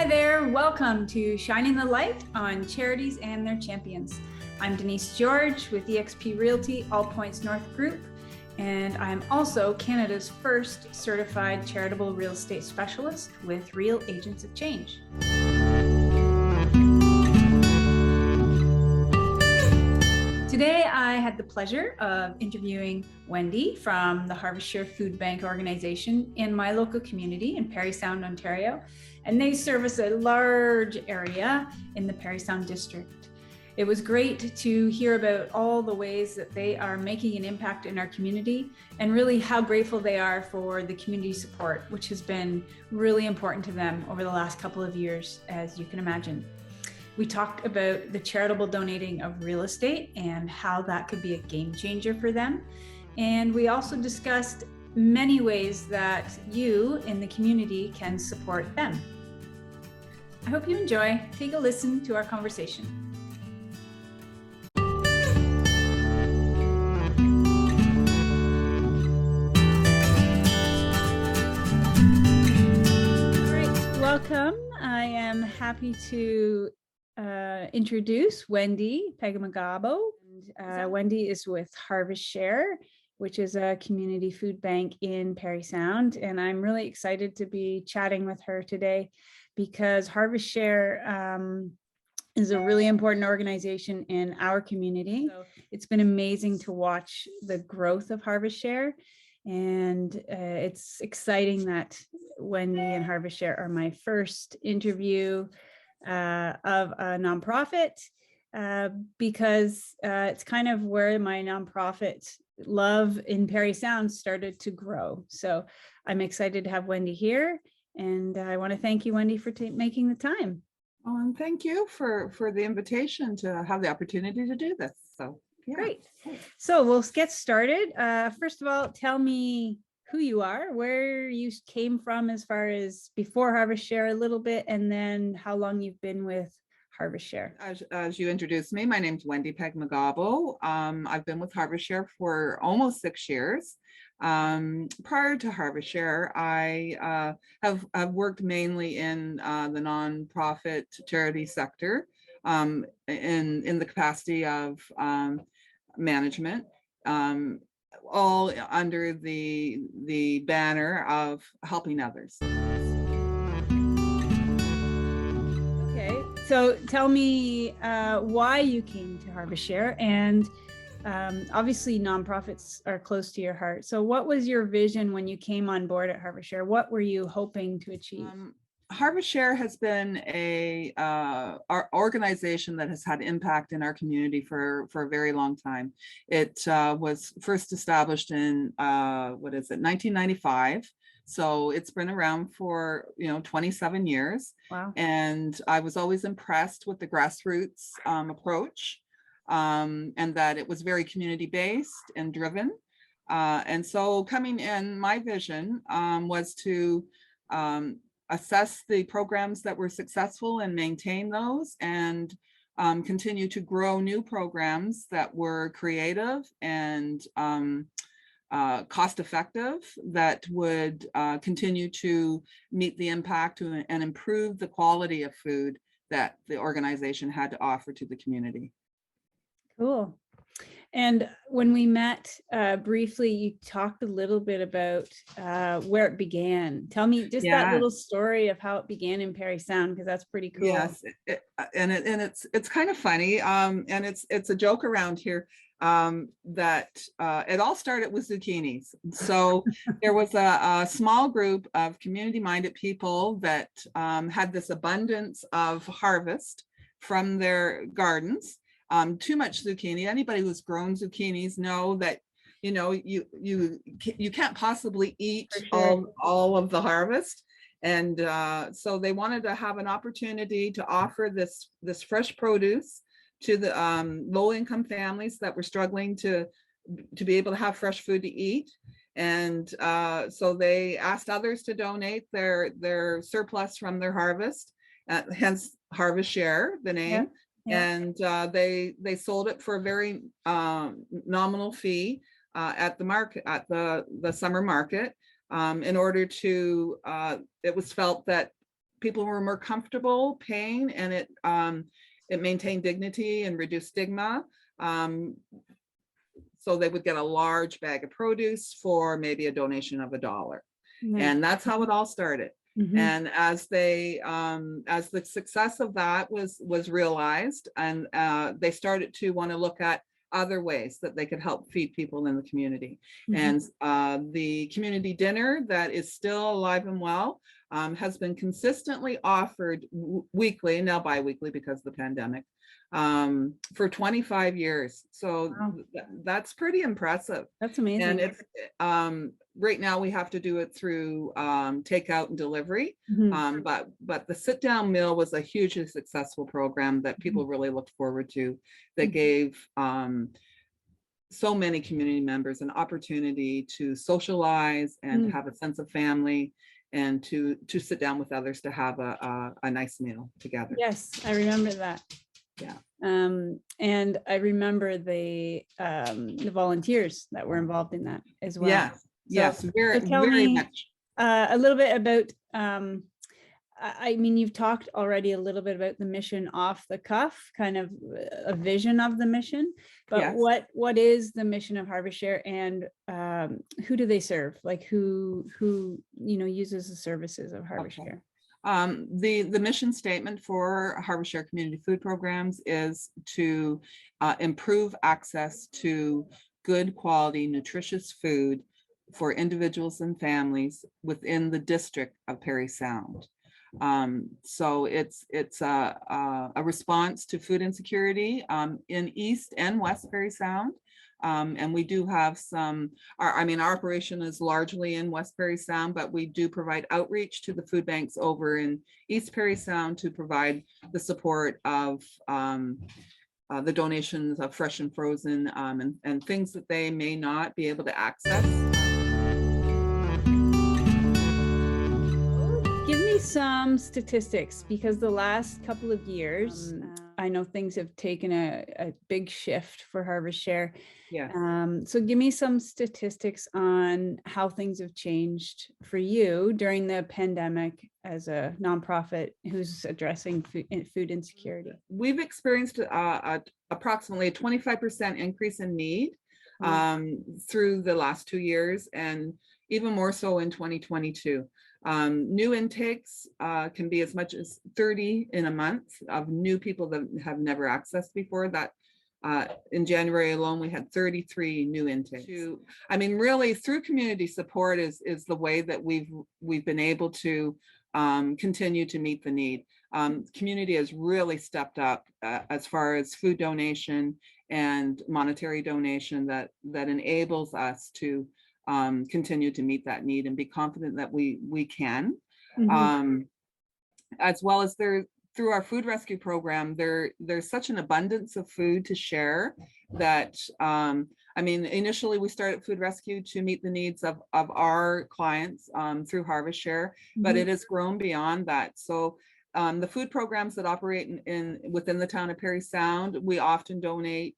Hi there, welcome to Shining the Light on Charities and Their Champions. I'm Denise George with eXp Realty All Points North Group, and I'm also Canada's first certified charitable real estate specialist with Real Agents of Change. Today, I had the pleasure of interviewing Wendy from the Harvest Share Food Bank organization in my local community in Parry Sound, Ontario, and they service a large area in the Parry Sound district. It was great to hear about all the ways that they are making an impact in our community and really how grateful they are for the community support, which has been really important to them over the last couple of years, as you can imagine. We talked about the charitable donating of real estate and how that could be a game changer for them. And we also discussed many ways that you in the community can support them. I hope you enjoy. Take a listen to our conversation. All right, welcome. I am happy to introduce Wendy Pegahmagabow. Wendy is with Harvest Share, which is a community food bank in Parry Sound. And I'm really excited to be chatting with her today because Harvest Share is a really important organization in our community. So it's been amazing to watch the growth of Harvest Share. And it's exciting that Wendy and Harvest Share are my first interview of a nonprofit because it's kind of where my nonprofit love in Parry Sound started to grow. So I'm excited to have Wendy here, and I want to thank you, Wendy, for making the time. Oh, and thank you for the invitation to have the opportunity to do this. So yeah. Great. So we'll get started. First of all, tell me who you are, where you came from as far as before Harvest Share a little bit, and then how long you've been with Harvest Share. As you introduced me, my name's Wendy Pegahmagabow. I've been with Harvest Share for almost 6 years. Prior to Harvest Share, I have worked mainly in the nonprofit charity sector in the capacity of management. All under the banner of helping others. Okay, so tell me why you came to Harvest Share, and obviously nonprofits are close to your heart. So what was your vision when you came on board at Harvest Share? What were you hoping to achieve? Harvest Share has been our organization that has had impact in our community for a very long time. It was first established in 1995. So it's been around for 27 years. Wow. And I was always impressed with the grassroots approach, and that it was very community-based and driven. And so coming in, my vision was to assess the programs that were successful and maintain those, and continue to grow new programs that were creative and cost-effective, that would continue to meet the impact and improve the quality of food that the organization had to offer to the community. Cool. And when we met briefly, you talked a little bit about where it began. Tell me just that little story of how it began in Parry Sound, because that's pretty cool. Yes, it's kind of funny, and it's a joke around here that it all started with zucchinis. So there was a small group of community-minded people that had this abundance of harvest from their gardens. Too much zucchini. Anybody who's grown zucchinis know that you can't possibly eat all of the harvest, and so they wanted to have an opportunity to offer this fresh produce to the low-income families that were struggling to be able to have fresh food to eat. And so they asked others to donate their surplus from their harvest, hence Harvest Share, the name. Yeah. And they sold it for a very nominal fee at the market, at the summer market, in order to, it was felt that people were more comfortable paying, and it maintained dignity and reduced stigma. So they would get a large bag of produce for maybe a donation of $1. Nice. And that's how it all started. And as the success of that was realized, and they started to want to look at other ways that they could help feed people in the community. And the community dinner that is still alive and well has been consistently offered weekly, now bi-weekly because of the pandemic, for 25 years. So wow. That's pretty impressive. That's amazing. And it's right now we have to do it through takeout and delivery. But the sit down meal was a hugely successful program that people really looked forward to, that gave so many community members an opportunity to socialize and have a sense of family, and to sit down with others to have a nice meal together. Yes, I remember that. Yeah. And I remember the volunteers that were involved in that as well. Yes, yes, very, tell very me much. A little bit about, I mean, you've talked already a little bit about the mission off the cuff, kind of a vision of the mission, but Yes. what is the mission of Harvest Share, and who do they serve? Like who uses the services of Harvest Share? The mission statement for Harvest Share community food programs is to improve access to good quality, nutritious food for individuals and families within the district of Parry Sound. So it's a response to food insecurity in East and West Parry Sound. And we do have our operation is largely in West Parry Sound, but we do provide outreach to the food banks over in East Parry Sound to provide the support of the donations of fresh and frozen and things that they may not be able to access. Give me some statistics, because the last couple of years, I know things have taken a big shift for Harvest Share. Yes. So give me some statistics on how things have changed for you during the pandemic as a nonprofit who's addressing food insecurity. We've experienced approximately a 25% increase in need through the last 2 years, and even more so in 2022. New intakes can be as much as 30 in a month of new people that have never accessed before. That in January alone, we had 33 new intakes. Really through community support is the way that we've been able to continue to meet the need. Community has really stepped up as far as food donation and monetary donation that enables us to continue to meet that need and be confident that we can. As well as through our food rescue program, there's such an abundance of food to share that initially we started food rescue to meet the needs of our clients through Harvest Share, but it has grown beyond that. So the food programs that operate within the town of Parry Sound, we often donate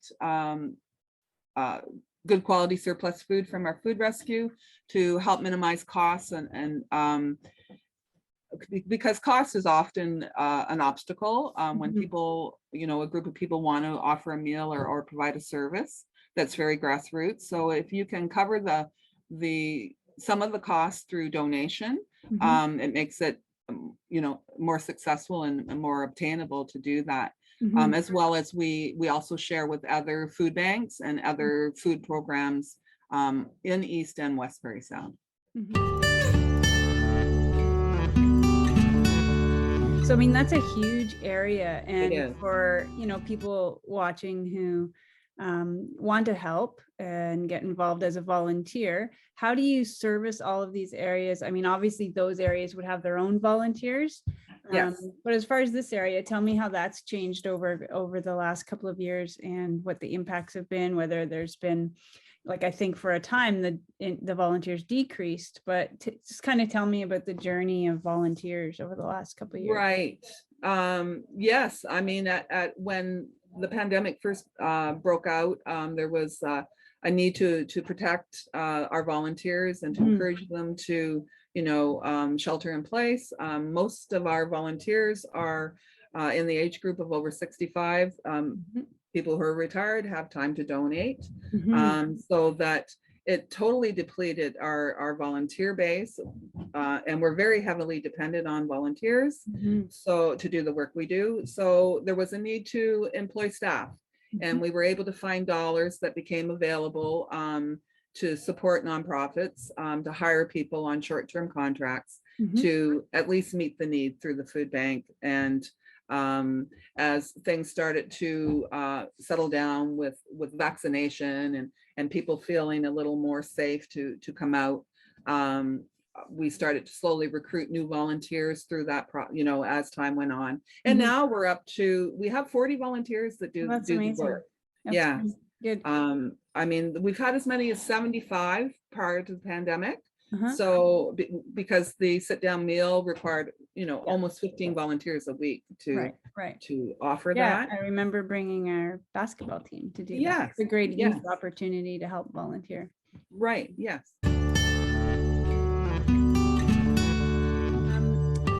good quality surplus food from our food rescue to help minimize costs, and because cost is often an obstacle when people, a group of people want to offer a meal or provide a service that's very grassroots. So if you can cover some of the costs through donation, it makes it more successful and more obtainable to do that. As well as we also share with other food banks and other food programs in East and West Parry Sound. So that's a huge area, and for people watching who want to help and get involved as a volunteer, how do you service all of these areas? Obviously those areas would have their own volunteers. Yes. But as far as this area, tell me how that's changed over the last couple of years and what the impacts have been, whether there's been, like, I think for a time the volunteers decreased, but just kind of tell me about the journey of volunteers over the last couple of years. Right. Yes. When the pandemic first broke out, there was a need to protect our volunteers and to encourage them to, shelter in place. Most of our volunteers are in the age group of over 65. People who are retired have time to donate, so that it totally depleted our volunteer base, and we're very heavily dependent on volunteers so to do the work we do. So there was a need to employ staff, and we were able to find dollars that became available to support nonprofits, to hire people on short-term contracts to at least meet the need through the food bank. And as things started to settle down with vaccination and people feeling a little more safe to come out, we started to slowly recruit new volunteers through that, as time went on. And now we're up to, we have 40 volunteers that do the work. That's Yeah. good. I mean, we've had as many as 75 prior to the pandemic. So because the sit down meal required, almost 15 volunteers a week to offer that. I remember bringing our basketball team to do that. Yes. It's a great youth opportunity to help volunteer. Right. Yes.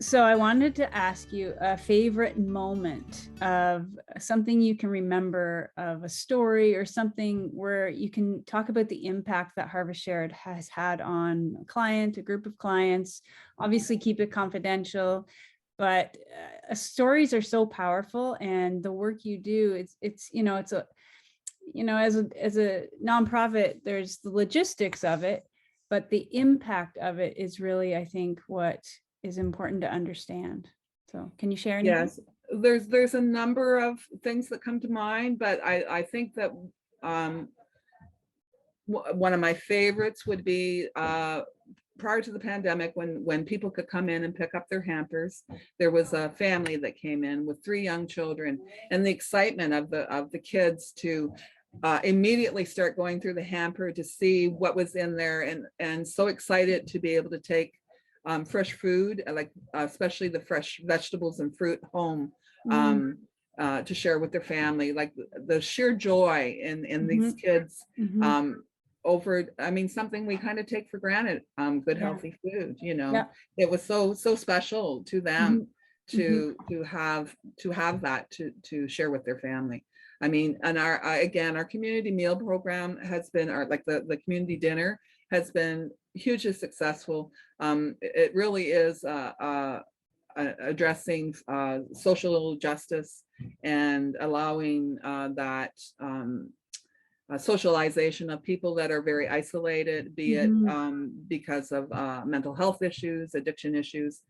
So I wanted to ask you a favorite moment of something you can remember, of a story or something where you can talk about the impact that Harvest Share has had on a client, a group of clients. Obviously keep it confidential, but stories are so powerful, and the work you do, it's as a nonprofit, there's the logistics of it, but the impact of it is really, I think, what is important to understand. So can you share anything? Yes, there's a number of things that come to mind, but I think that one of my favorites would be prior to the pandemic, when people could come in and pick up their hampers. There was a family that came in with 3 young children, and the excitement of the kids to immediately start going through the hamper to see what was in there, and so excited to be able to take fresh food, like especially the fresh vegetables and fruit home, to share with their family. Like the sheer joy in these kids over, I mean, something we kind of take for granted, good healthy food, it was so special to them to have that to share with their family. I mean, and our community meal program has been, the community dinner has been hugely successful. It really is addressing social justice and allowing that socialization of people that are very isolated, be it because of mental health issues, addiction issues,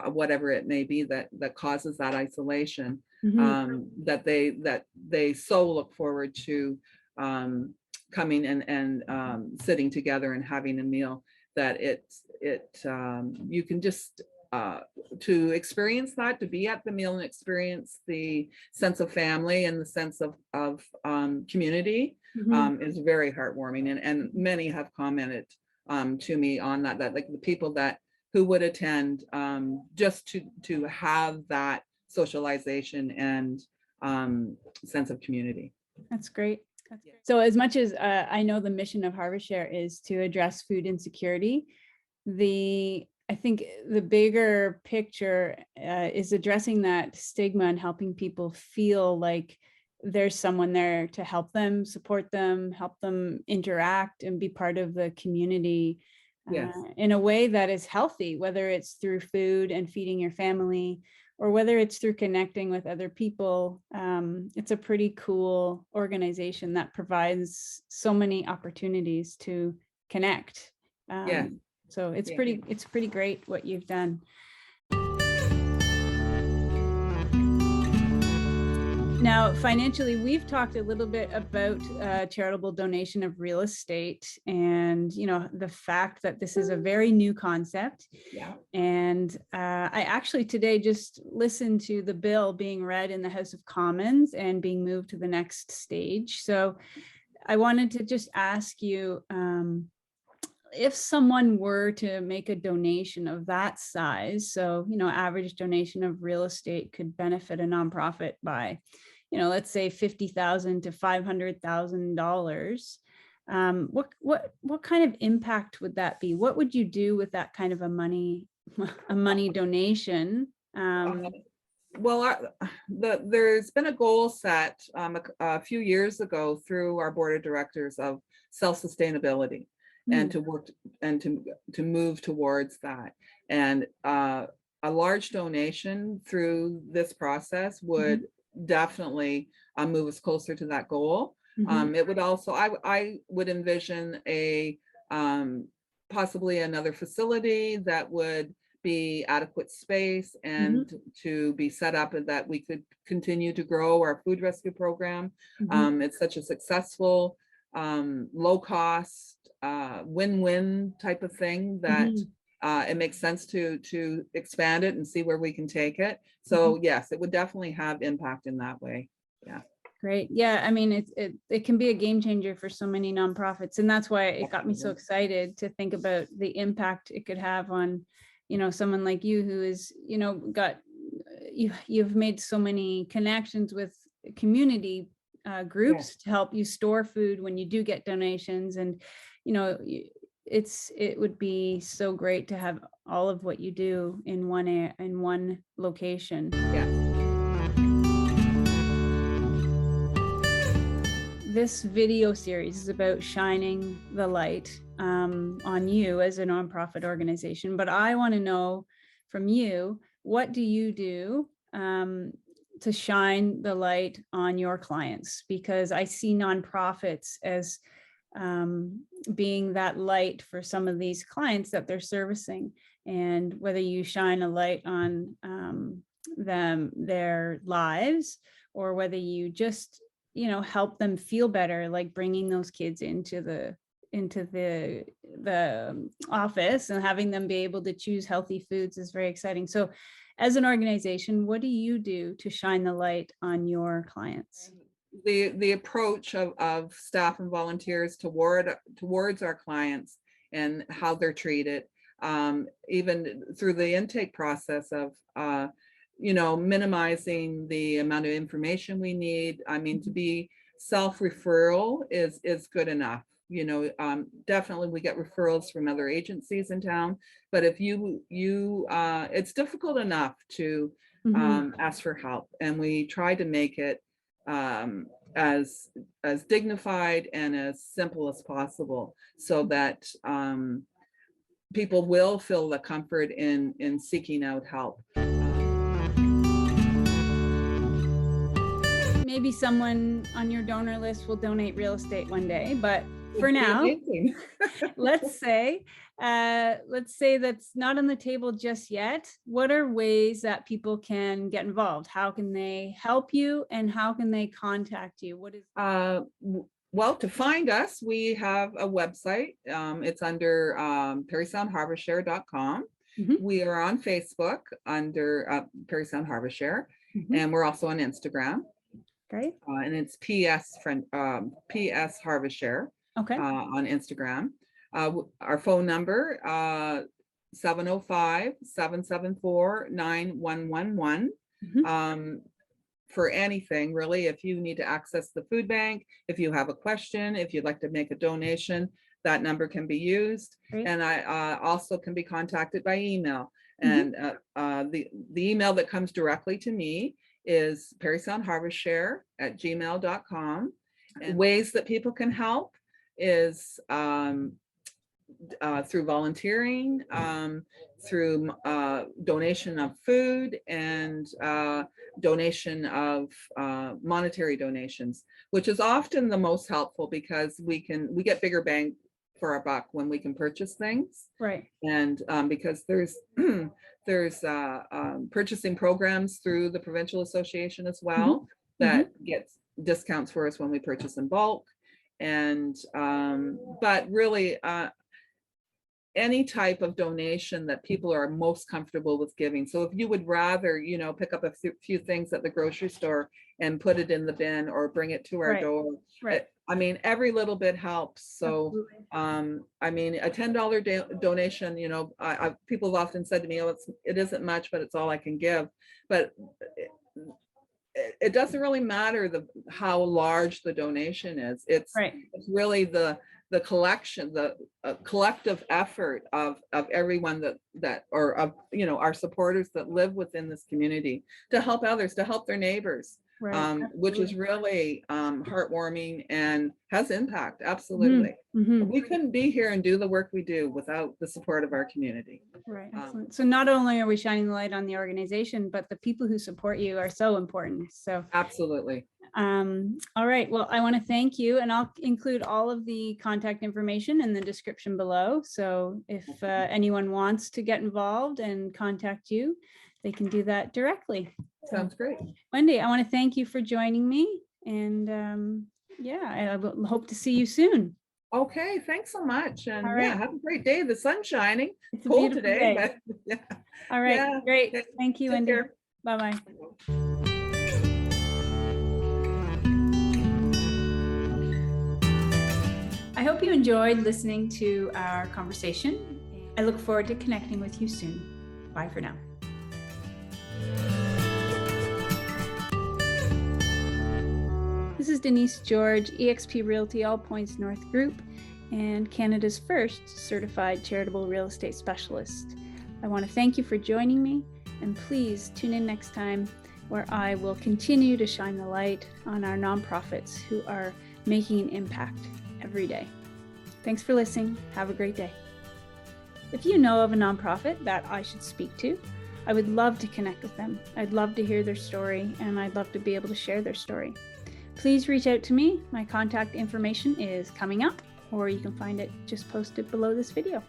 whatever it may be that causes that isolation, that they so look forward to coming and sitting together and having a meal, that you can just to experience that, to be at the meal and experience the sense of family and the sense of community is very heartwarming. And many have commented to me on that like the people who would attend just to have that socialization and sense of community. That's great. So as much as I know the mission of Harvest Share is to address food insecurity, I think the bigger picture is addressing that stigma and helping people feel like there's someone there to help them, support them, help them interact and be part of the community in a way that is healthy, whether it's through food and feeding your family, or whether it's through connecting with other people. It's a pretty cool organization that provides so many opportunities to connect. So it's pretty great what you've done. Now, financially, we've talked a little bit about charitable donation of real estate, and the fact that this is a very new concept. And I actually today just listened to the bill being read in the House of Commons and being moved to the next stage. So I wanted to just ask you, if someone were to make a donation of that size, so average donation of real estate could benefit a nonprofit by let's say $50,000 to $500,000. What kind of impact would that be? What would you do with that kind of a money donation? Well, there's been a goal set a few years ago through our board of directors of self-sustainability and to work and to move towards that. And a large donation through this process would definitely move us closer to that goal. It would also, I would envision a possibly another facility that would be adequate space and to be set up and that we could continue to grow our food rescue program. It's such a successful, low cost, win-win type of thing that it makes sense to expand it and see where we can take it. So yes, it would definitely have impact in that way. Yeah. Great. Yeah, I mean, it can be a game changer for so many nonprofits, and that's why it got me so excited to think about the impact it could have on, you know, someone like you who is, you know, you've made so many connections with community groups to help you store food when you do get donations, and you know, it would be so great to have all of what you do in one location. Yeah. This video series is about shining the light on you as a nonprofit organization, but I want to know from you, what do you do to shine the light on your clients? Because I see nonprofits as being that light for some of these clients that they're servicing, and whether you shine a light on their lives, or whether you just, you know, help them feel better, like bringing those kids into the office and having them be able to choose healthy foods is very exciting. So as an organization, what do you do to shine the light on your clients? The approach of staff and volunteers towards our clients and how they're treated, even through the intake process of you know, minimizing the amount of information we need. I mean, to be self-referral is good enough. You know, definitely we get referrals from other agencies in town, but if you it's difficult enough to ask for help, and we try to make it as dignified and as simple as possible, so that people will feel the comfort in seeking out help. Maybe someone on your donor list will donate real estate one day, but for now, let's say that's not on the table just yet. What are ways that people can get involved? How can they help you, and how can they contact you? What is well, to find us, we have a website. It's under parrysoundharvestshare.com. We are on Facebook under Parry Sound Harvest Share, and we're also on Instagram. Great. And it's PS Harvest Share. Okay. On Instagram. Our phone number 705-774-9111. For anything really, if you need to access the food bank, if you have a question, if you'd like to make a donation, that number can be used. Great. And I also can be contacted by email. And the email that comes directly to me is parrysoundharvestshare@gmail.com. And ways that people can help is through volunteering, through donation of food, and donation of monetary donations, which is often the most helpful, because we get bigger bang for our buck when we can purchase things. Right. And because there's purchasing programs through the provincial association as well that gets discounts for us when we purchase in bulk. And but really any type of donation that people are most comfortable with giving. So if you would rather, you know, pick up a few things at the grocery store and put it in the bin, or bring it to our door, I mean, every little bit helps. So I mean, a $10 donation, you know, people have often said to me, oh, it isn't much, but it's all I can give. But it doesn't really matter how large the donation is. It's really the the collection, the collective effort of everyone or of, our supporters that live within this community to help others, to help their neighbors. Right. Which is really heartwarming and has impact. Absolutely. We couldn't be here and do the work we do without the support of our community. Right. Excellent. So not only are we shining the light on the organization, but the people who support you are so important. So absolutely. All right. Well, I want to thank you, and I'll include all of the contact information in the description below. So if anyone wants to get involved and contact you, they can do that directly. Sounds great. Wendy, I want to thank you for joining me. And yeah, I will hope to see you soon. Okay, thanks so much. And right. Yeah, have a great day. The sun's shining. It's cold today, day. but yeah. All right, Yeah. Great. Thank you, Wendy. Bye-bye. I hope you enjoyed listening to our conversation. I look forward to connecting with you soon. Bye for now. This is Denise George, eXp Realty All Points North Group, and Canada's first certified charitable real estate specialist. I want to thank you for joining me, and please tune in next time where I will continue to shine the light on our nonprofits who are making an impact every day. Thanks for listening. Have a great day. If you know of a nonprofit that I should speak to, I would love to connect with them. I'd love to hear their story, and I'd love to be able to share their story. Please reach out to me. My contact information is coming up, or you can find it just posted below this video.